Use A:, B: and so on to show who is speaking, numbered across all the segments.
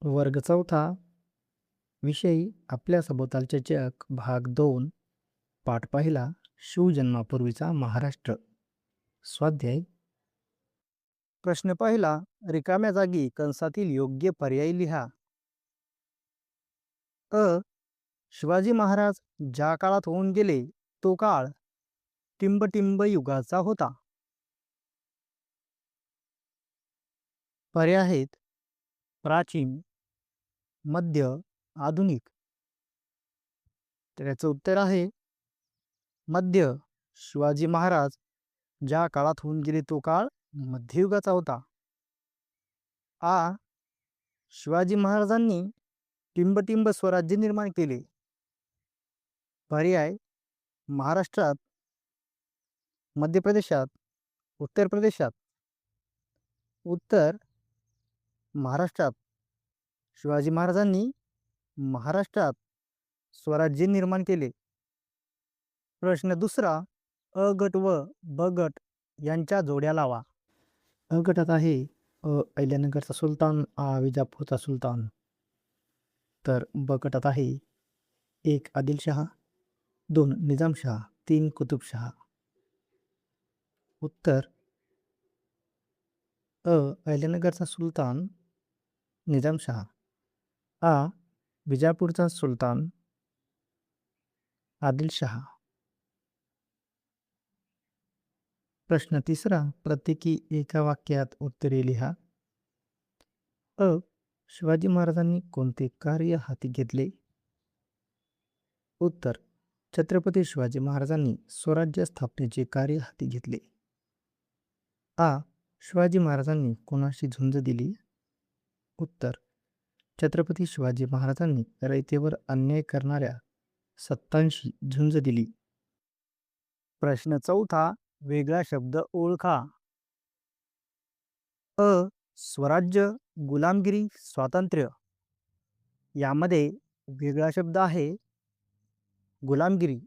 A: वर्ग चौथा. विषय आपल्या सभोवतालचे जग, भाग 2, पाठ पहिला. शिवजन्मापूर्वीचा महाराष्ट्र. स्वाध्याय. प्रश्न पहिला. रिकाम्या जागी कंसातील योग्य पर्याय लिहा. अ. शिवाजी महाराज ज्या काळात होऊन गेले तो काळ टिंबटिंब युगाचा होता. पर्याय आहेत प्राचीन, मध्य, आधुनिक. त्याचं उत्तर आहे मध्य. शिवाजी महाराज ज्या काळात होऊन गेले तो काळ मध्ययुगाचा होता. आ. शिवाजी महाराजांनी टिंबटिंब स्वराज्य निर्माण केले. पर्याय महाराष्ट्रात, मध्य प्रदेशात, उत्तर प्रदेशात. उत्तर महाराष्ट्रात. शिवाजी महाराजांनी महाराष्ट्रात स्वराज्य निर्माण केले. प्रश्न दुसरा. अ गट व ब गट यांच्या जोड्या लावा. अ गटात आहे अहिल्यानगरचा सुलतान, विजापूरचा सुलतान. तर ब गटात आहे 1 आदिलशहा, 2 निजामशहा, 3 कुतुबशहा. उत्तर अ अहिल्यानगरचा सुलतान, निजामशहा. आ विजापूरचा सुलतान, आदिलशहा. प्रश्न तिसरा. प्रत्येकी एका वाक्यात उत्तरे लिहा. अ. शिवाजी महाराजांनी कोणते कार्य हाती घेतले? उत्तर. छत्रपती शिवाजी महाराजांनी स्वराज्य स्थापनेचे कार्य हाती घेतले. आ. शिवाजी महाराजांनी कोणाशी झुंज दिली? उत्तर. छत्रपती शिवाजी महाराजांनी रयतेवर अन्याय करणाऱ्या सत्तांशी झुंज दिली. प्रश्न चौथा. वेगळा शब्द ओळखा. अ. स्वराज्य, गुलामगिरी, स्वातंत्र्य. यामध्ये वेगळा शब्द आहे गुलामगिरी.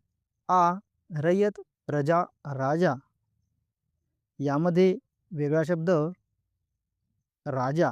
A: आ. रयत, प्रजा, राजा. यामध्ये वेगळा शब्द राजा.